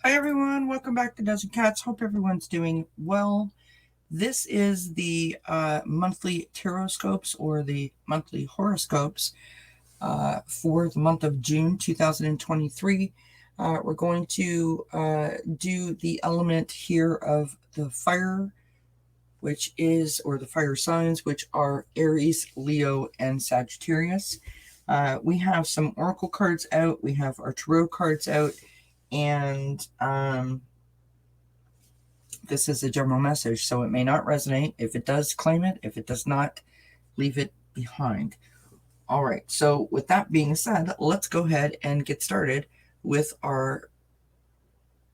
Hi everyone, welcome back to Desert Cats. Hope everyone's doing well. This is the monthly taroscopes or the monthly horoscopes for the month of June 2023. We're going to do the element here of the fire, which is, or the fire signs, which are Aries, Leo, and Sagittarius. We have some oracle cards out, we have our tarot cards out, and this is a general message, so it may not resonate. If it does, claim it. If it does not, leave it behind. All right, so with that being said, let's go ahead and get started with our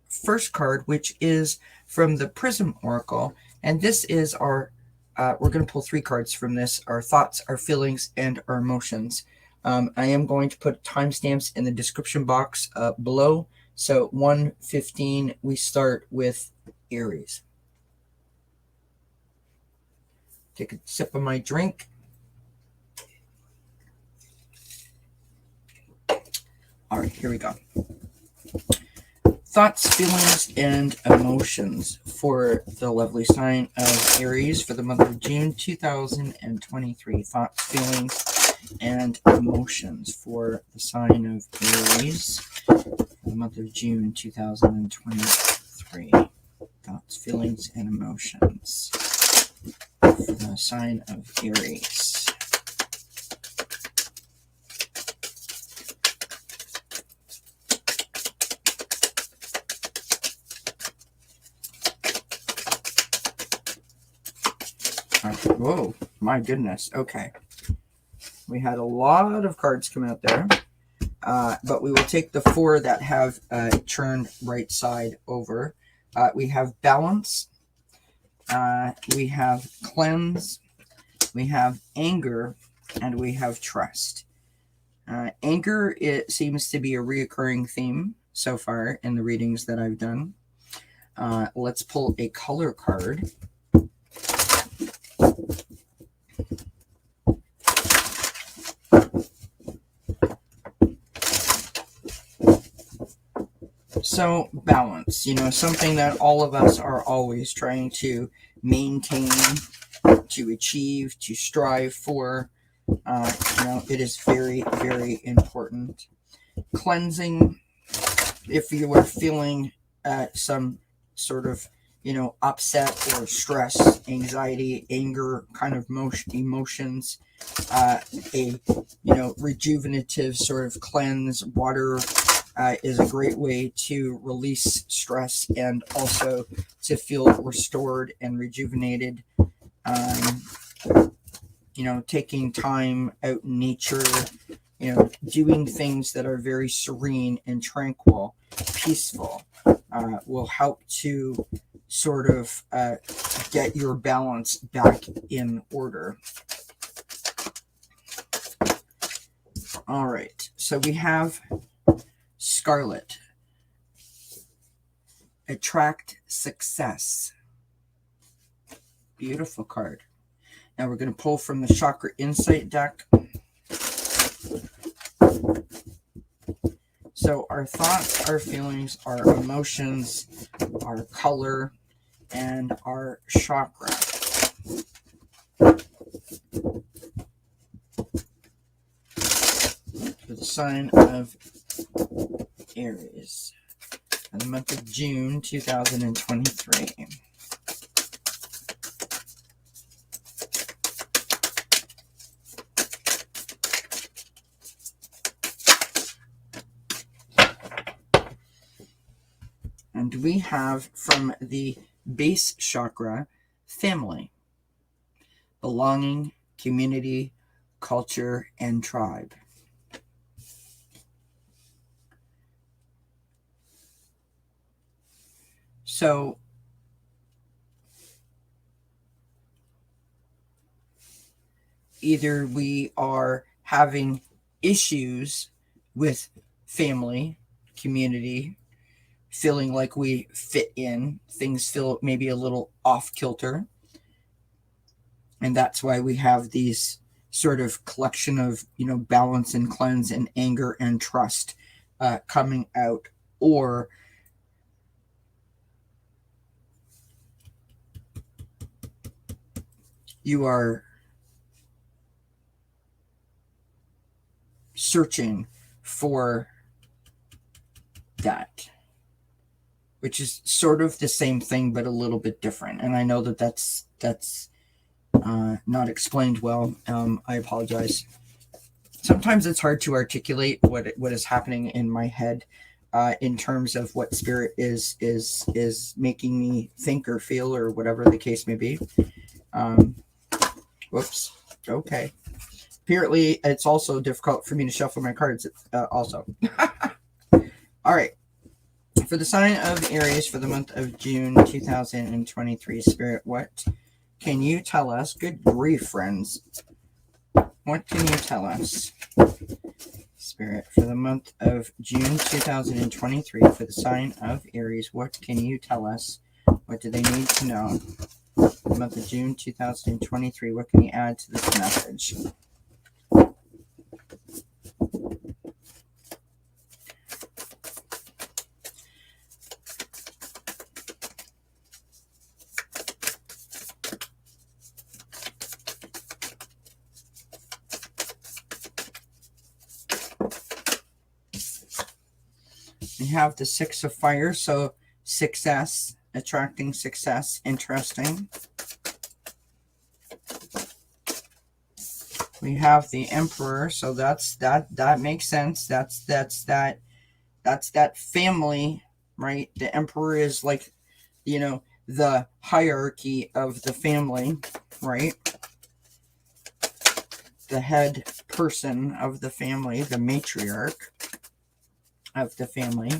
first card, which is from the Prism Oracle. And this is our, we're going to pull 3 cards from this, our thoughts, our feelings, and our emotions. I am going to put timestamps in the description box below. So 1:15, we start with Aries. Take a sip of my drink. All right, here we go. Thoughts, feelings, and emotions for the lovely sign of Aries for the month of June 2023. Thoughts, feelings, and emotions for the sign of Aries for the month of June 2023. Thoughts, feelings, and emotions for the sign of Aries. Whoa, my goodness. Okay. We had a lot of cards come out there. But we will take the 4 that have turned right side over. We have balance. We have cleanse. We have anger. And we have trust. Anger, it seems to be a reoccurring theme so far in the readings that I've done. Let's pull a color card. So balance, something that all of us are always trying to maintain, to achieve, to strive for. It is very, very important. Cleansing, if you are feeling some sort of, upset or stress, anxiety, anger kind of emotions, a rejuvenative sort of cleanse, water is a great way to release stress and also to feel restored and rejuvenated. Taking time out in nature, doing things that are very serene and tranquil, peaceful, will help to sort of get your balance back in order. All right, so we have Scarlet. Attract success. Beautiful card. Now we're going to pull from the Chakra Insight deck. So our thoughts, our feelings, our emotions, our color, and our chakra. For the sign of Aries in the month of June 2023. And we have from the base chakra, family, belonging, community, culture, and tribe. So either we are having issues with family, community, feeling like we fit in, things feel maybe a little off kilter. And that's why we have these sort of collection of, balance and cleanse and anger and trust coming out. Or you are searching for that, which is sort of the same thing but a little bit different. And I know that that's not explained well. I apologize. Sometimes it's hard to articulate what is happening in my head in terms of what spirit is making me think or feel, or whatever the case may be. Whoops. Okay. Apparently, it's also difficult for me to shuffle my cards also. All right. For the sign of Aries for the month of June 2023, Spirit, what can you tell us? Good grief, friends. What can you tell us, Spirit, for the month of June 2023 for the sign of Aries? What can you tell us? What do they need to know? The month of June 2023. What can you add to this message? We have the Six of Fire, so success, attracting success, interesting. We have the Emperor, so that makes sense. That's that family, right? The Emperor is like, you know, the hierarchy of the family, right? The head person of the family, the matriarch of the family.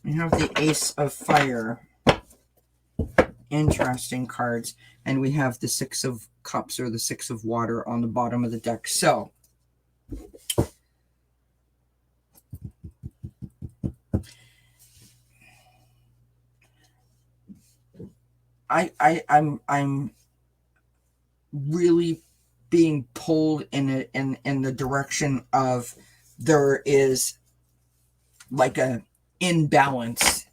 We have the Ace of Fire. Interesting cards. And we have the Six of Cups, or the Six of Water, on the bottom of the deck. So I'm really being pulled in the direction of there is like a imbalance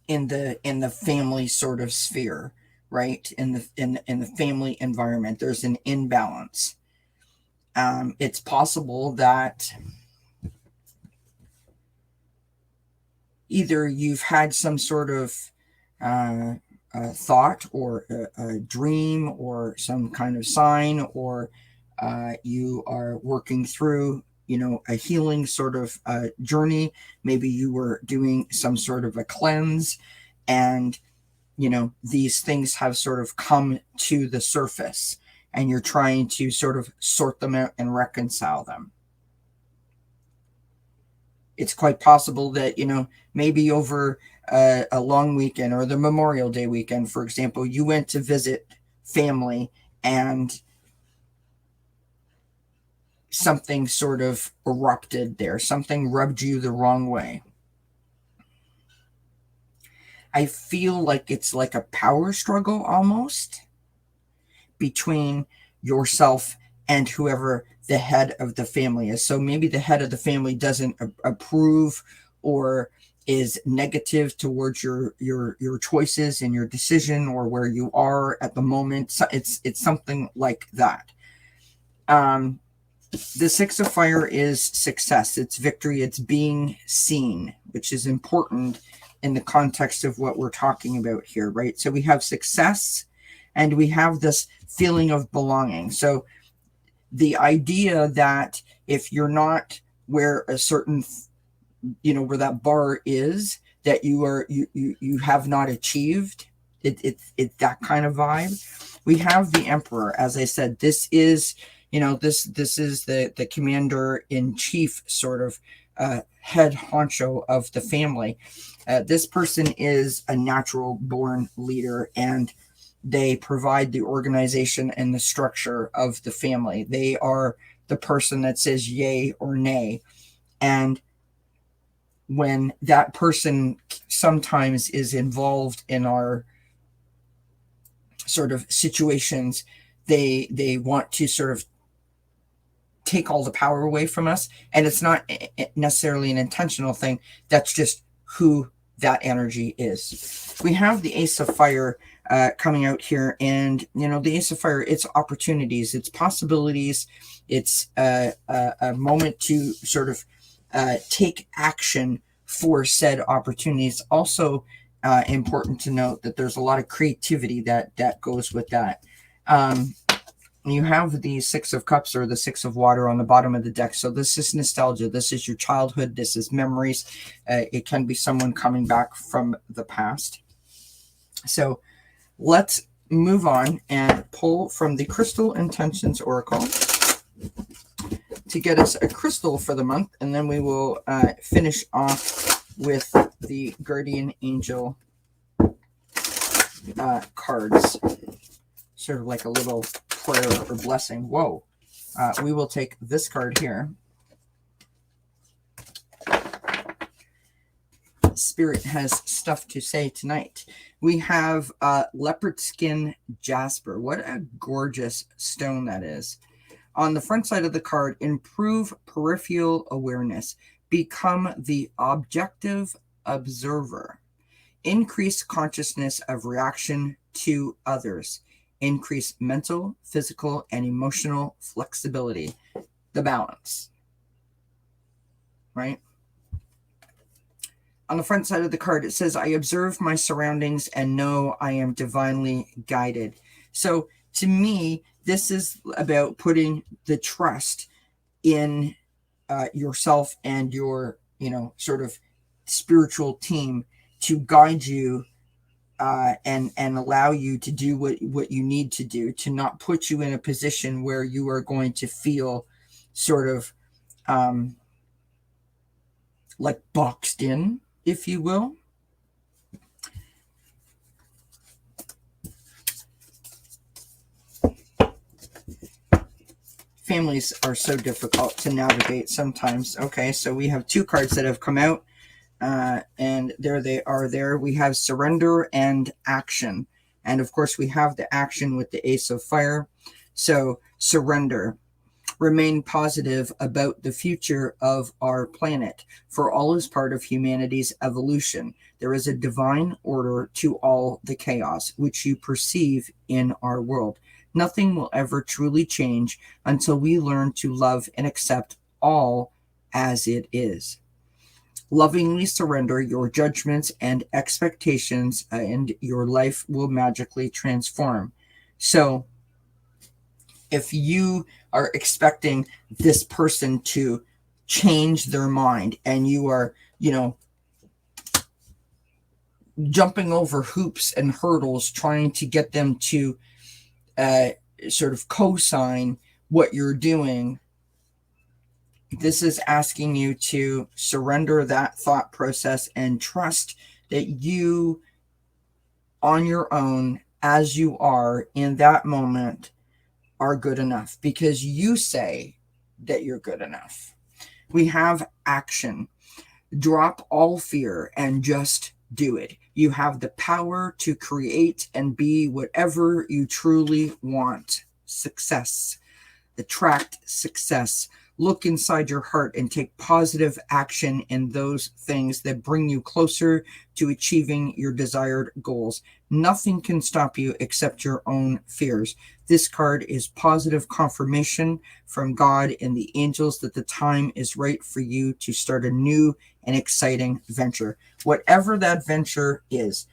in the family sort of sphere, right? In the family environment, there's an imbalance. It's possible that either you've had some sort of thought, or a dream, or some kind of sign, or you are working through, you know, a healing sort of journey. Maybe you were doing some sort of a cleanse, and, you know, these things have sort of come to the surface, and you're trying to sort of sort them out and reconcile them. It's quite possible that, you know, maybe over a long weekend, or the Memorial Day weekend, for example, you went to visit family, and something sort of erupted there. Something rubbed you the wrong way. I feel like it's like a power struggle almost between yourself and whoever the head of the family is. So maybe the head of the family doesn't approve, or is negative towards your choices and your decision, or where you are at the moment. So it's something like that. The Six of Fire is success. It's victory. It's being seen, which is important in the context of what we're talking about here, right? So we have success, and we have this feeling of belonging. So the idea that if you're not where a certain, you know, where that bar is, that you have not achieved. It's that kind of vibe. We have the Emperor. As I said, this is, you know, this is the commander in chief, sort of head honcho of the family. This person is a natural born leader, and they provide the organization and the structure of the family. They are the person that says yay or nay. And when that person sometimes is involved in our sort of situations, they want to sort of take all the power away from us. And it's not necessarily an intentional thing. That's just who that energy is. We have the Ace of Fire coming out here, and the Ace of Fire, it's opportunities, it's possibilities, it's a moment to sort of take action for said opportunities. Also important to note that there's a lot of creativity that goes with that. You have the Six of Cups, or the Six of Water, on the bottom of the deck. So this is nostalgia. This is your childhood. This is memories. It can be someone coming back from the past. So let's move on and pull from the Crystal Intentions Oracle to get us a crystal for the month. And then we will finish off with the Guardian Angel cards. Sort of like a little prayer or blessing. Whoa. We will take this card here. Spirit has stuff to say tonight. We have leopard skin jasper. What a gorgeous stone that is. On the front side of the card, improve peripheral awareness. Become the objective observer. Increase consciousness of reaction to others. Increase mental, physical, and emotional flexibility. The balance. Right? On the front side of the card, it says, I observe my surroundings and know I am divinely guided. So to me, this is about putting the trust in yourself and your, sort of spiritual team to guide you and allow you to do what you need to do, to not put you in a position where you are going to feel sort of like boxed in, if you will. Families are so difficult to navigate sometimes. Okay, so we have two cards that have come out. And there they are there. We have surrender and action. And of course, we have the action with the Ace of Fire. So surrender. Remain positive about the future of our planet, for all is part of humanity's evolution. There is a divine order to all the chaos which you perceive in our world. Nothing will ever truly change until we learn to love and accept all as it is. Lovingly surrender your judgments and expectations, and your life will magically transform. So if you are expecting this person to change their mind, and you are, jumping over hoops and hurdles trying to get them to sort of co-sign what you're doing, this is asking you to surrender that thought process and trust that you, on your own, as you are in that moment, are good enough, because you say that you're good enough. We have action. Drop all fear and just do it. You have the power to create and be whatever you truly want. Success. Attract success. Look inside your heart and take positive action in those things that bring you closer to achieving your desired goals. Nothing can stop you except your own fears. This card is positive confirmation from God and the angels that the time is right for you to start a new and exciting venture. Whatever that venture is,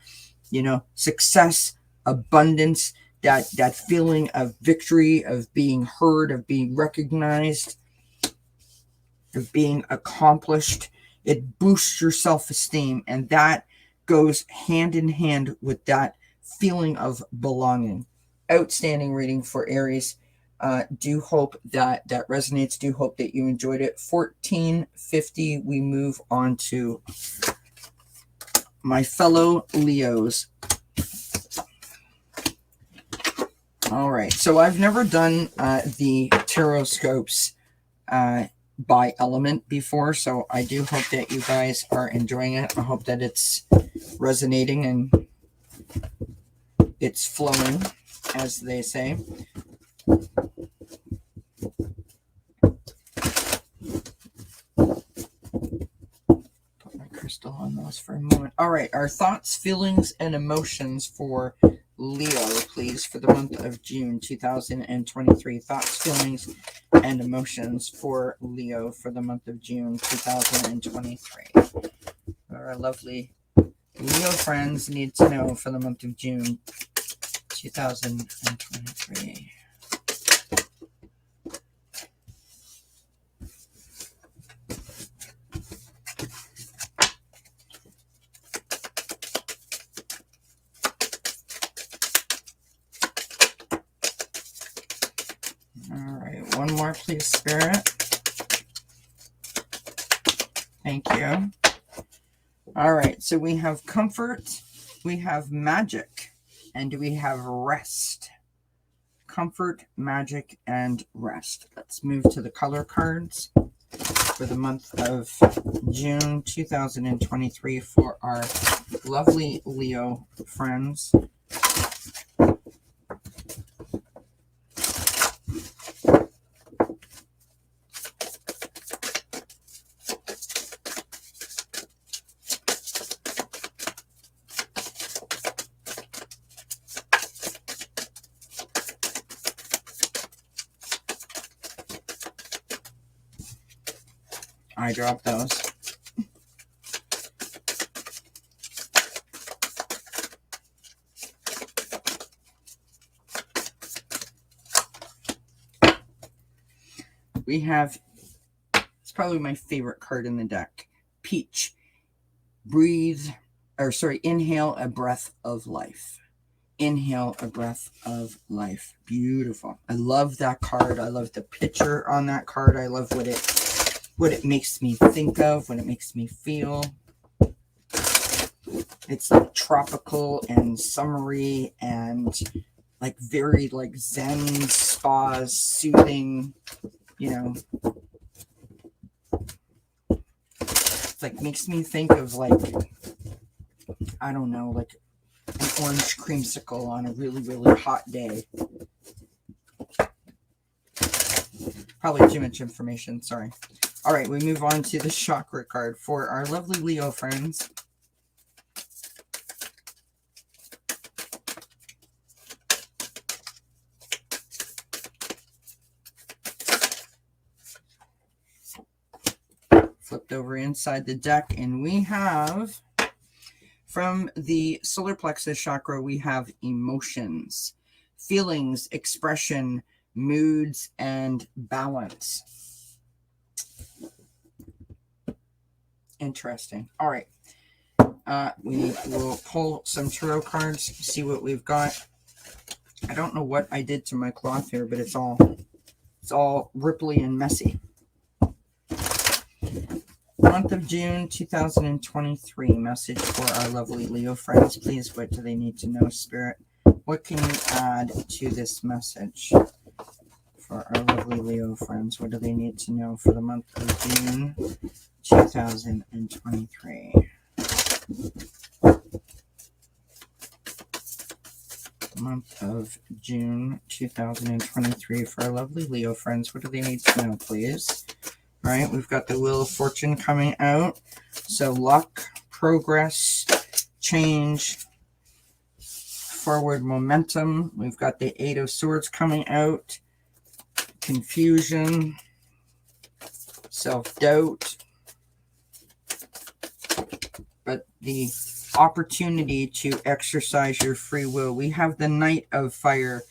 success, abundance, that feeling of victory, of being heard, of being recognized, of being accomplished. It boosts your self-esteem, and that goes hand in hand with that feeling of belonging. Outstanding reading for Aries. Do hope that resonates. Do hope that you enjoyed it. 1450, we move on to my fellow Leos. All right, so I've never done the tarot scopes by element before, so I do hope that you guys are enjoying it. I hope that it's resonating and it's flowing, as they say. pause for a moment. All right, our thoughts, feelings, and emotions for Leo, please, for the month of June 2023. Thoughts, feelings, and emotions for Leo for the month of June 2023. Our lovely Leo friends need to know for the month of June 2023. All right, one more, please, Spirit. Thank you. All right, so we have comfort, we have magic, and we have rest. Comfort, magic, and rest. Let's move to the color cards for the month of June 2023 for our lovely Leo friends. I dropped those. We have, it's probably my favorite card in the deck, Peach. Inhale a breath of life. Inhale a breath of life. Beautiful. I love that card. I love the picture on that card. I love what it makes me think of, what it makes me feel. It's like tropical and summery and like very like Zen spas, soothing, you know. It's like makes me think of like, I don't know, like an orange creamsicle on a really, really hot day. Probably too much information, sorry. All right, we move on to the chakra card for our lovely Leo friends. Flipped over inside the deck, and we have, from the solar plexus chakra, we have emotions, feelings, expression, moods, and balance. Interesting. All right. We will pull some tarot cards, see what we've got. I don't know what I did to my cloth here, but it's all ripply and messy. Month of June 2023, message for our lovely Leo friends. Please, what do they need to know, Spirit? What can you add to this message for our lovely Leo friends? What do they need to know for the month of June 2023? Month of June 2023 for our lovely Leo friends. What do they need to know, please? All right, we've got the Wheel of Fortune coming out. So luck, progress, change, forward momentum. We've got the Eight of Swords coming out. Confusion, self-doubt, but the opportunity to exercise your free will. We have the Knight of Fire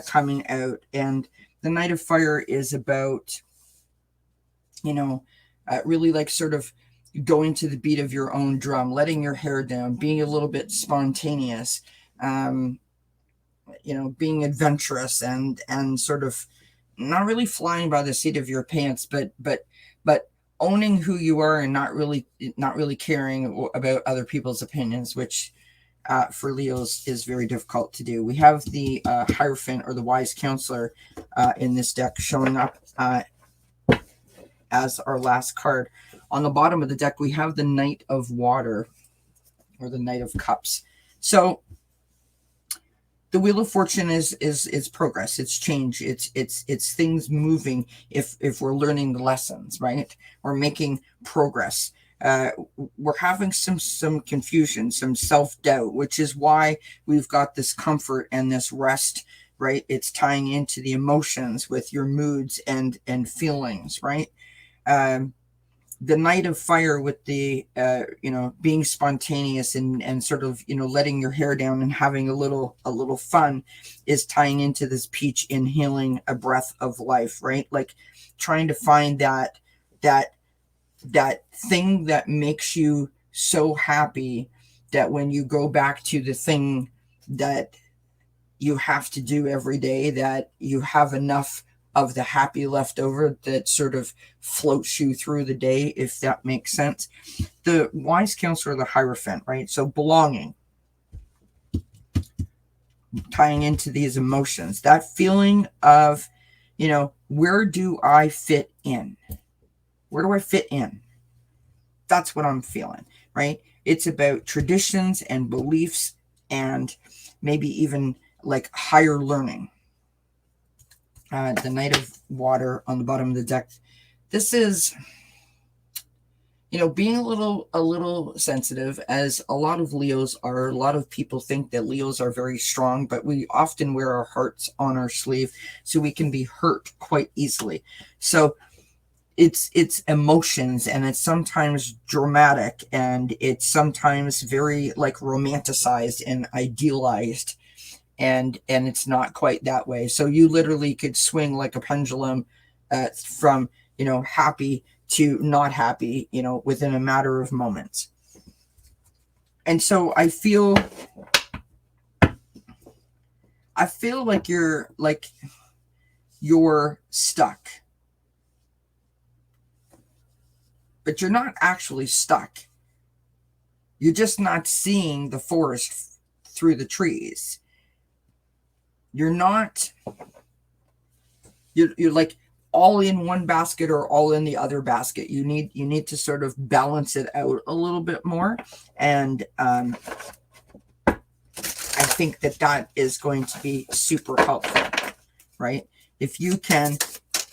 coming out, and the Knight of Fire is about, you know, really like sort of going to the beat of your own drum, letting your hair down, being a little bit spontaneous, you know, being adventurous and sort of not really flying by the seat of your pants, but owning who you are and not really caring about other people's opinions, which for Leos is very difficult to do. We have the Hierophant, or the Wise Counselor, in this deck showing up as our last card. On the bottom of the deck, we have the Knight of Water, or the Knight of Cups. So the Wheel of Fortune is progress, it's change, it's things moving. If we're learning the lessons, right, we're making progress. we're having some confusion, some self-doubt, which is why we've got this comfort and this rest, right? It's tying into the emotions with your moods and feelings, right? The Knight of Fire with the being spontaneous and sort of letting your hair down and having a little fun is tying into this peach, inhaling a breath of life, right? Like trying to find that thing that makes you so happy that when you go back to the thing that you have to do every day, that you have enough of the happy left over that sort of floats you through the day, if that makes sense. The wise counselor, the Hierophant, right? So belonging, tying into these emotions, that feeling of, where do I fit in? Where do I fit in? That's what I'm feeling, right? It's about traditions and beliefs and maybe even like higher learning. The Knight of Water on the bottom of the deck. This is, being a little sensitive, as a lot of Leos are. A lot of people think that Leos are very strong, but we often wear our hearts on our sleeve, so we can be hurt quite easily. So it's emotions, and it's sometimes dramatic, and it's sometimes very like romanticized and idealized. And it's not quite that way. So you literally could swing like a pendulum from, happy to not happy, within a matter of moments. And so I feel like you're stuck. But you're not actually stuck. You're just not seeing the forest through the trees. You're like all in one basket or all in the other basket. You need to sort of balance it out a little bit more. And I think that is going to be super helpful, right? If you can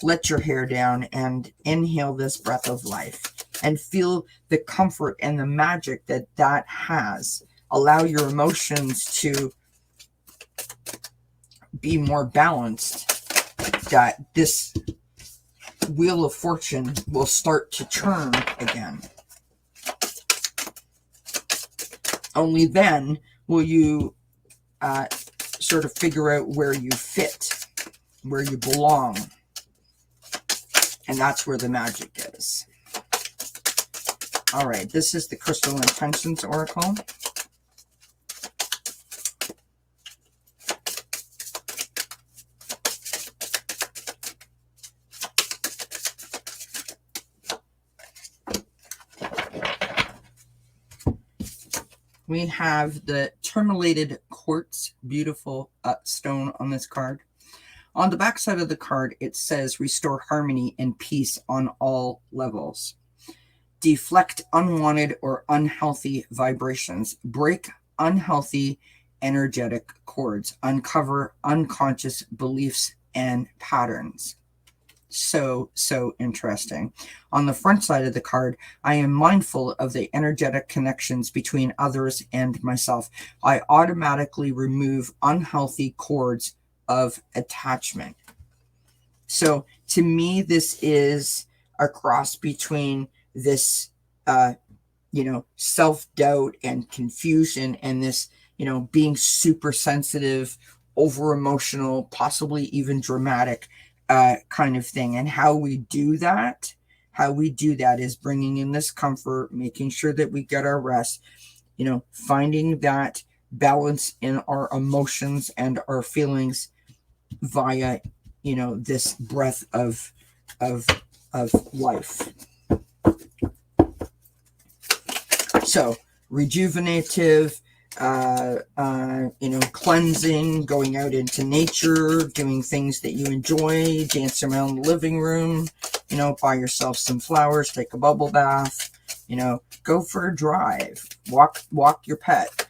let your hair down and inhale this breath of life and feel the comfort and the magic that has, allow your emotions to be more balanced, that this wheel of fortune will start to turn again. Only then will you sort of figure out where you fit, where you belong. And that's where the magic is. All right, this is the Crystal Intentions Oracle. We have the Tourmalated Quartz, beautiful stone on this card. On the back side of the card, it says, restore harmony and peace on all levels. Deflect unwanted or unhealthy vibrations. Break unhealthy energetic cords. Uncover unconscious beliefs and patterns. So interesting. On the front side of the card, I am mindful of the energetic connections between others and myself. I automatically remove unhealthy cords of attachment. So to me, this is a cross between this self-doubt and confusion, and this being super sensitive, over emotional, possibly even dramatic kind of thing. And how we do that is bringing in this comfort, making sure that we get our rest, finding that balance in our emotions and our feelings via this breath of life. So rejuvenative, cleansing, going out into nature, doing things that you enjoy, dance around the living room, buy yourself some flowers, take a bubble bath, go for a drive, walk your pet,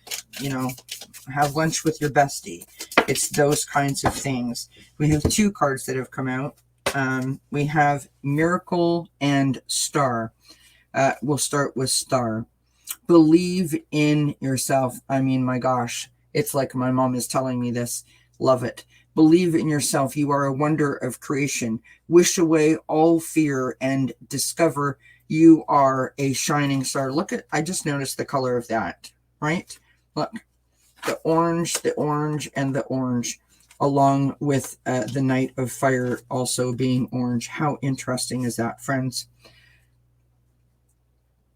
have lunch with your bestie. It's those kinds of things. We have two cards that have come out. We have Miracle and Star. We'll start with star. Believe in yourself. I mean, my gosh, it's like my mom is telling me this. Love it. Believe in yourself. You are a wonder of creation. Wish away all fear and discover you are a shining star. Look at, I just noticed the color of that, right? Look, the orange, and the orange, along with the Knight of Fire also being orange. How interesting is that, friends?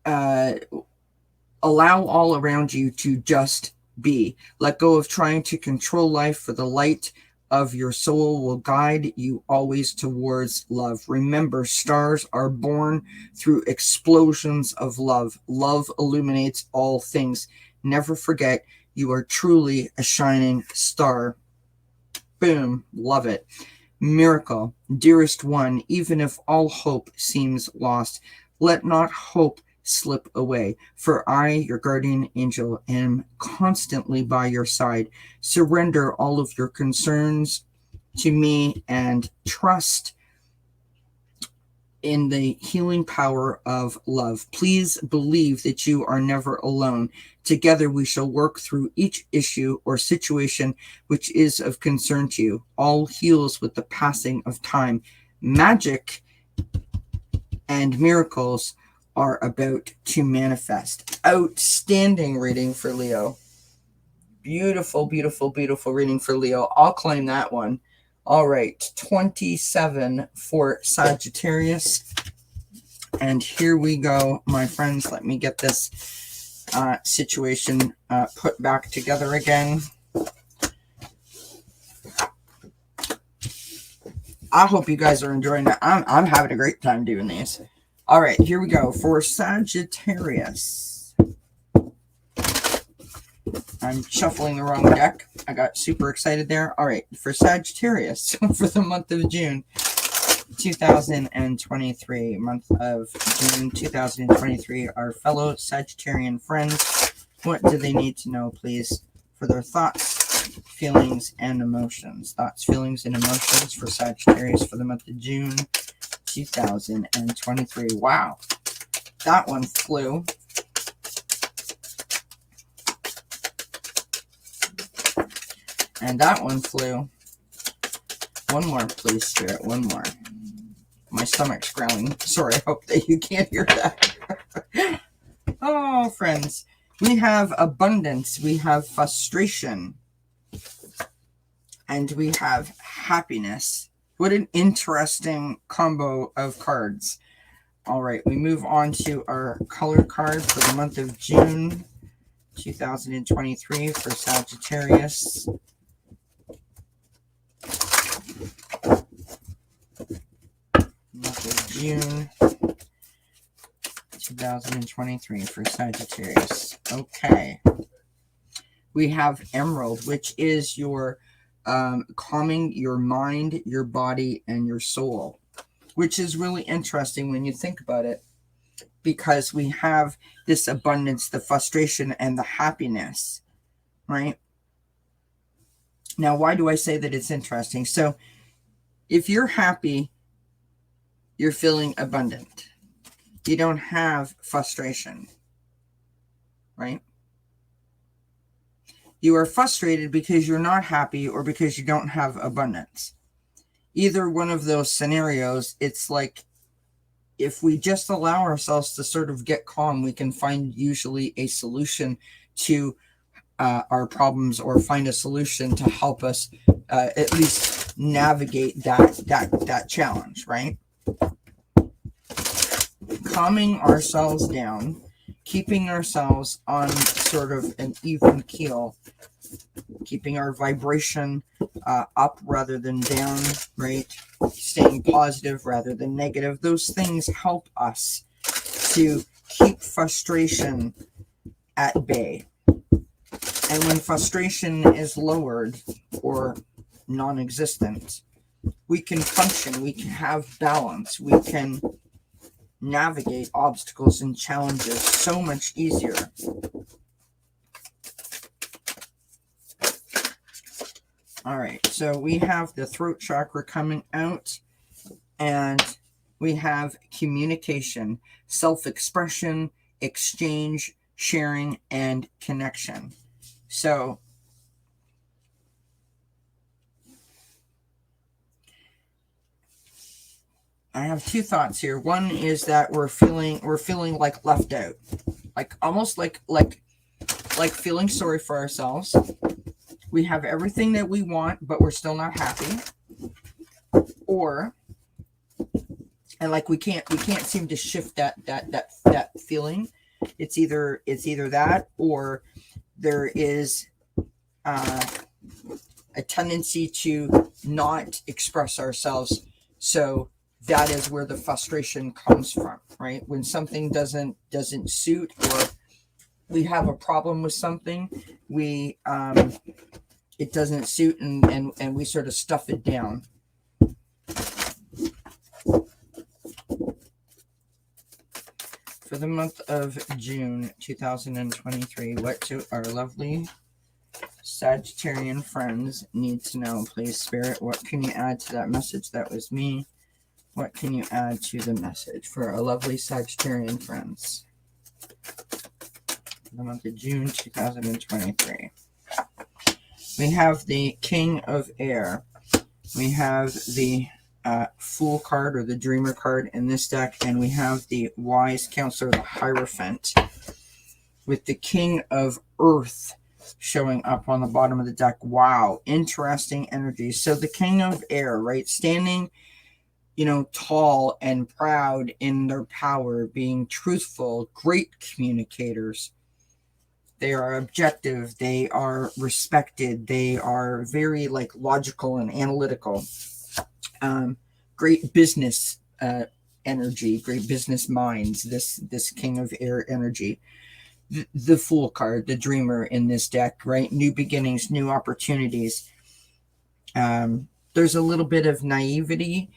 Allow all around you to just be. Let go of trying to control life, for the light of your soul will guide you always towards love. Remember, stars are born through explosions of love. Love illuminates all things. Never forget, you are truly a shining star. Boom. Love it. Miracle. Dearest one, even if all hope seems lost, let not hope slip away, for I, your guardian angel, am constantly by your side. Surrender all of your concerns to me and trust in the healing power of love. Please believe that you are never alone. Together we shall work through each issue or situation which is of concern to you. All heals with the passing of time. Magic and miracles are about to manifest. Outstanding reading for Leo. Beautiful, beautiful, beautiful reading for Leo. I'll claim that one. All right, 27 for Sagittarius. And here we go, my friends. Let me get this situation put back together again. I hope you guys are enjoying it. I'm having a great time doing these. All right, here we go for Sagittarius. I'm shuffling the wrong deck. I got super excited there. All right, for Sagittarius for the month of June 2023. Month of June 2023. Our fellow Sagittarian friends, what do they need to know, please, for their thoughts, feelings, and emotions? Thoughts, feelings, and emotions for Sagittarius for the month of June 2023. Wow, that one flew. And that one flew. One more, please, Spirit. One more. My stomach's growling. Sorry, I hope that you can't hear that. Oh, friends. We have abundance. We have frustration. And we have happiness. What an interesting combo of cards. All right, we move on to our color card for the month of June 2023 for Sagittarius. Month of June 2023 for Sagittarius. Okay. We have Emerald, which is your calming your mind, your body, and your soul, which is really interesting when you think about it, because we have this abundance, the frustration, and the happiness, right? Now, why do I say that it's interesting? So if you're happy, you're feeling abundant. You don't have frustration, right? You are frustrated because you're not happy or because you don't have abundance. Either one of those scenarios, it's like if we just allow ourselves to sort of get calm, we can find usually a solution to our problems, or find a solution to help us at least navigate that challenge, right? Calming ourselves down, keeping ourselves on sort of an even keel, keeping our vibration up rather than down, right? Staying positive rather than negative. Those things help us to keep frustration at bay. And when frustration is lowered or non-existent, we can function, we can have balance, we can navigate obstacles and challenges so much easier. All right, so we have the throat chakra coming out, and we have communication, self-expression, exchange, sharing, and connection. So I have two thoughts here. One is that we're feeling like left out, like almost like feeling sorry for ourselves. We have everything that we want, but we're still not happy. And like we can't seem to shift that feeling. It's either that, or there is a tendency to not express ourselves. So that is where the frustration comes from, right? When something doesn't suit, or we have a problem with something, it doesn't suit, and we sort of stuff it down. For the month of June 2023, what do our lovely Sagittarian friends need to know? Please, Spirit, what can you add to that message? That was me. What can you add to the message for our lovely Sagittarian friends for the month of June 2023? We have the King of Air. We have the Fool card, or the Dreamer card, in this deck, and we have the Wise Counselor, the Hierophant, with the King of Earth showing up on the bottom of the deck. Wow, interesting energy. So the King of Air, right, standing, tall and proud in their power, being truthful, great communicators. They are objective, they are respected, they are very logical and analytical. Great business energy, great business minds, this King of Air energy. The Fool card, the Dreamer in this deck, right? New beginnings, new opportunities. There's a little bit of naivety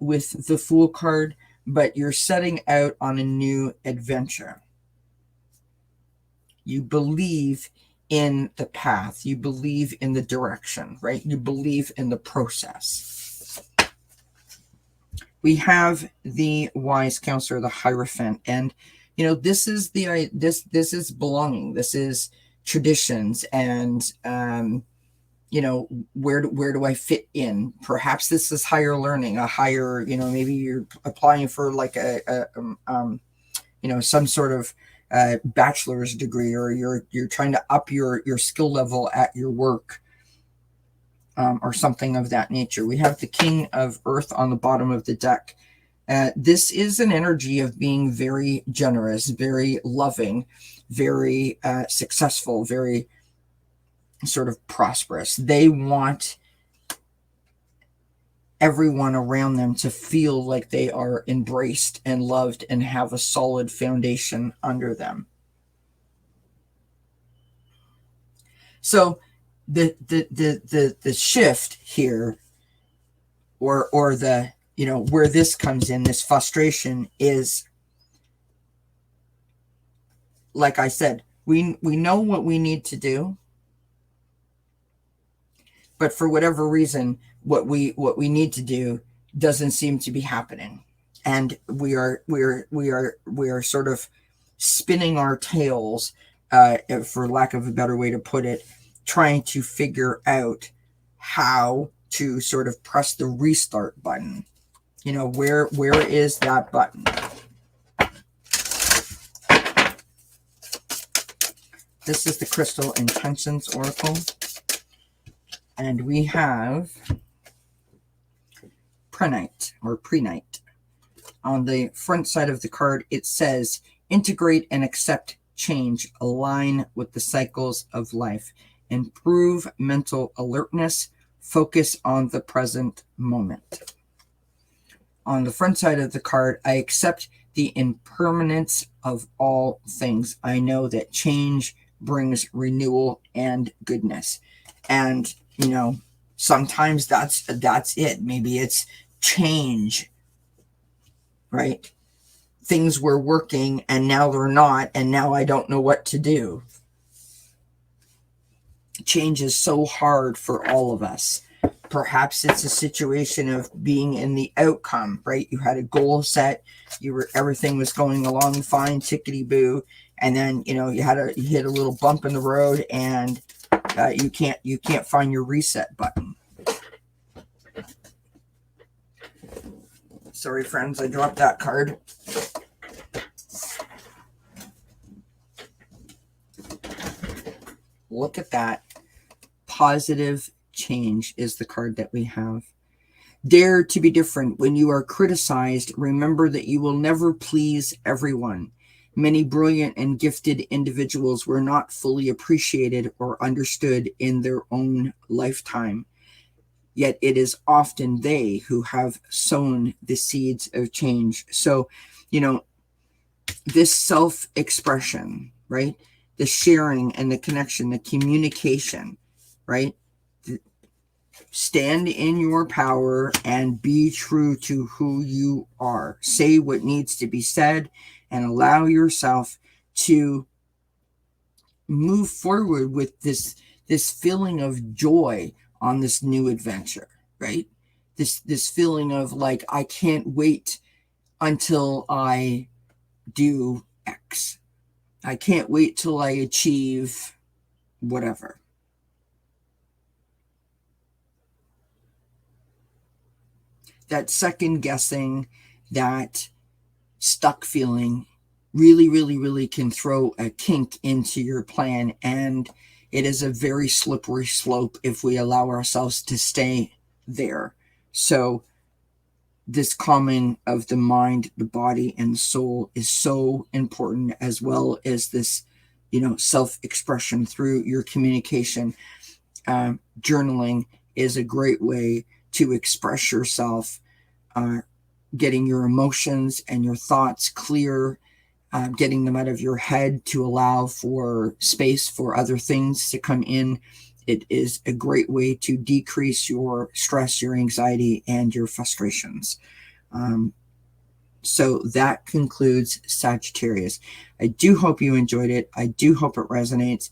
with the Fool card, but you're setting out on a new adventure. You believe in the path, you believe in the direction, right? You believe in the process. We have the Wise Counselor, the Hierophant, and this is this is belonging. This is traditions, and where do I fit in? Perhaps this is higher learning, a higher, maybe you're applying for like some sort of bachelor's degree, or you're trying to up your skill level at your work. Or something of that nature. We have the King of Earth on the bottom of the deck. This is an energy of being very generous, very loving, very successful, very sort of prosperous. They want everyone around them to feel like they are embraced and loved and have a solid foundation under them. So the shift here, or the where this comes in, this frustration, is, like I said, we know what we need to do, but for whatever reason, what we need to do doesn't seem to be happening, and we are sort of spinning our tails, for lack of a better way to put it, trying to figure out how to sort of press the restart button. Where is that button? This is the Crystal Intentions Oracle, and we have Prenite, or Prenite. On the front side of the card, it says, integrate and accept change, align with the cycles of life, improve mental alertness, focus on the present moment. On the front side of the card, I accept the impermanence of all things. I know that change brings renewal and goodness. And, sometimes that's it. Maybe it's change, right? Things were working and now they're not, and now I don't know what to do. Change is so hard for all of us. Perhaps it's a situation of being in the outcome, right? You had a goal set, everything was going along fine, tickety boo, and then you hit a little bump in the road, and you can't find your reset button. Sorry, friends, I dropped that card. Look at that. Positive change is the card that we have. Dare to be different. When you are criticized, remember that you will never please everyone. Many brilliant and gifted individuals were not fully appreciated or understood in their own lifetime. Yet it is often they who have sown the seeds of change. So, this self-expression, right? The sharing and the connection, the communication, right? Stand in your power and be true to who you are. Say what needs to be said and allow yourself to move forward with this feeling of joy on this new adventure, right? This feeling of like, I can't wait until I do X. I can't wait till I achieve whatever. That second guessing, that stuck feeling really, really, really can throw a kink into your plan. And it is a very slippery slope if we allow ourselves to stay there. So this calming of the mind, the body, and the soul is so important, as well as this, self-expression through your communication. Journaling is a great way to express yourself, getting your emotions and your thoughts clear, getting them out of your head to allow for space for other things to come in. It is a great way to decrease your stress, your anxiety, and your frustrations. So that concludes Sagittarius. I do hope you enjoyed it. I do hope it resonates.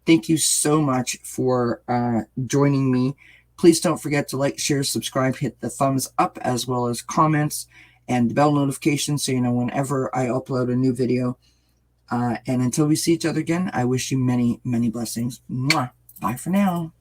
Thank you so much for joining me. Please don't forget to like, share, subscribe, hit the thumbs up, as well as comments and the bell notification so you know whenever I upload a new video. And until we see each other again, I wish you many, many blessings. Mwah. Bye for now.